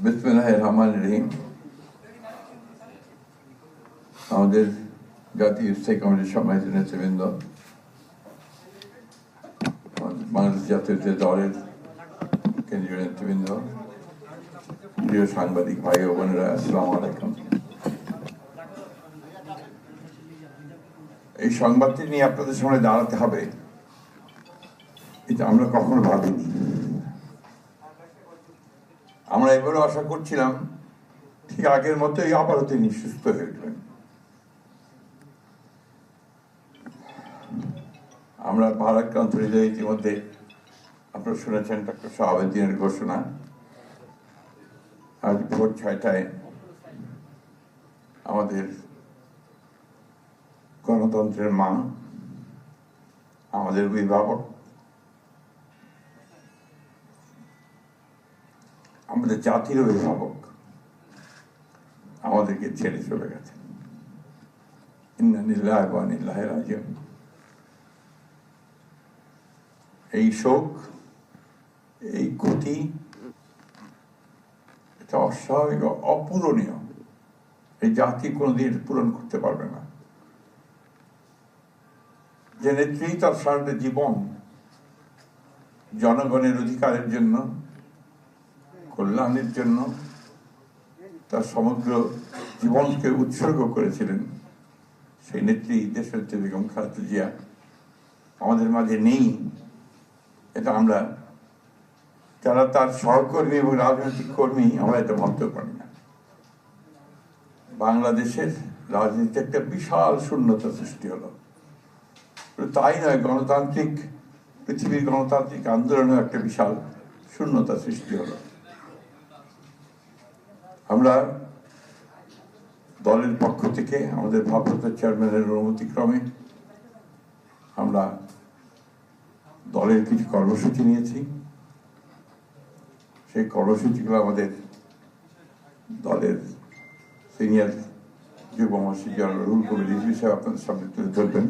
বিসমিল্লাহির রহমানির রহিম। আমাদের জাতীয় স্থায়ী কমিটির সম্মানিত নেতৃবৃন্দ, বাংলাদেশ জাতীয় দলের কেন্দ্রীয় নেতৃবৃন্দ, প্রিয় সাংবাদিক ভাই ও বোনেরা, আসসালামু আলাইকুম। এই সংবাদটি নিয়ে আপনাদের সামনে দাঁড়াতে হবে, এটা আমরা কখনো ভাবিনি। আমরা এবারে আশা করছিলাম ঠিক আগের মতোই আবারও তিনি সুস্থ হয়ে উঠবেন। আমরা ভারাক্রান্ত হৃদয়ে ইতিমধ্যে আপনারা শুনেছেন ডক্টর শাহাবুদ্দিনের ঘোষণা। আজ ভোর 6টায় আমাদের গণতন্ত্রের মা, আমাদের অভিভাবক, আমাদের জাতির অভিভাবক আমাদেরকে ছেড়ে চলে গেছেন। ইন্না লিল্লাহি ওয়া ইন্না ইলাইহি রাজিউন। এই শোক, এই ক্ষতি, এটা অস্বাভাবিক, অপূরণীয়। এই জাতি কোনোদিন পূরণ করতে পারবে না। যে নেত্রী তার সারাটা জীবন জনগণের অধিকারের জন্য, কল্যাণের জন্য তার সমগ্র জীবনকে উৎসর্গ করেছিলেন, সেই নেত্রী দেশনেত্রী বেগম খালেদা জিয়া আমাদের মাঝে নেই। এটা আমরা যারা তার সহকর্মী এবং রাজনৈতিক কর্মী, আমরা এটা ভাবতেও পারি না। বাংলাদেশের রাজনীতিতে একটা বিশাল শূন্যতা সৃষ্টি হলো। তাই নয়, গণতান্ত্রিক পৃথিবীর গণতান্ত্রিক আন্দোলনেও একটা বিশাল শূন্যতা সৃষ্টি হলো। আমরা দলের পক্ষ থেকে আমাদের ভারপ্রাপ্ত চেয়ারম্যানের অনুমতিক্রমে আমরা দলের কিছু কর্মসূচি নিয়েছি। সেই কর্মসূচিগুলো আমাদের দলের সিনিয়র যুব মহাসচিব রুহুল কবির রিজভী সাহেব আপনাদের সামনে তুলে ধরবেন।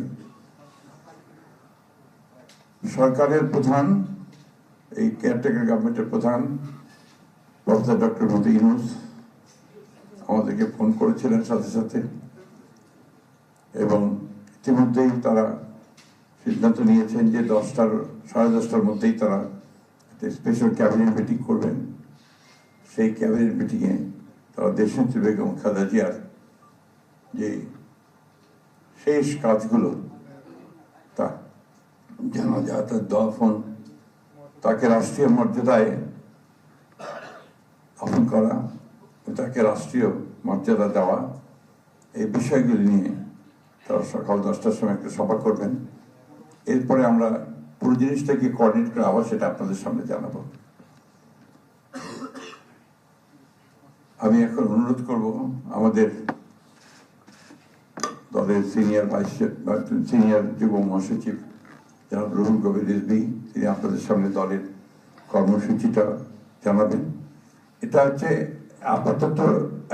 সরকারের প্রধান, এই কেয়ারটেকার গভর্নমেন্টের প্রধান প্রফেসর ডক্টর মোহাম্মদ ইউনূস আমাদেরকে ফোন করেছিলেন সাথে সাথে, এবং ইতিমধ্যেই তারা সিদ্ধান্ত নিয়েছেন যে 10টার মধ্যেই তারা একটা স্পেশাল ক্যাবিনেট মিটিং করবেন। সেই ক্যাবিনেট মিটিংয়ে তারা দেশনেত্রী বেগম খালেদা জিয়ার যে শেষ কাজগুলো, তা জানাজা, তার দফন, তাকে রাষ্ট্রীয় মর্যাদায় দফন করা, তাকে রাষ্ট্রীয় মর্যাদা দেওয়া, এই বিষয়গুলি নিয়ে তারা সকাল 10টার সময় একটা সভা করবেন। এরপরে আমরা পুরো জিনিসটাকে কোঅর্ডিনেট করে আবার সেটা আপনাদের সামনে জানাবো। আমি এখন অনুরোধ করব আমাদের দলের সিনিয়র যুব মহাসচিব জনাব রুহুল কবির রিজভী, তিনি আপনাদের সামনে দলের কর্মসূচিটা জানাবেন। এটা হচ্ছে আপাতত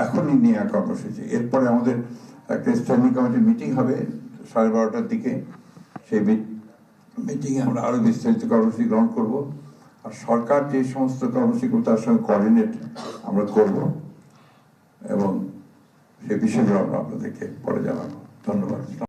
এখনই নেওয়া কর্মসূচি। এরপরে আমাদের একটা স্ট্যান্ডিং কমিটি মিটিং হবে 12:30টার দিকে। সেই মিটিংয়ে আমরা আরো বিস্তারিত কর্মসূচি গ্রহণ করব। আর সরকার যে সমস্ত কর্মসূচিগুলো তার সঙ্গে কোঅর্ডিনেট আমরা করব, এবং সে বিষয়গুলো আমরা আপনাদেরকে পরে জানাবো। ধন্যবাদ।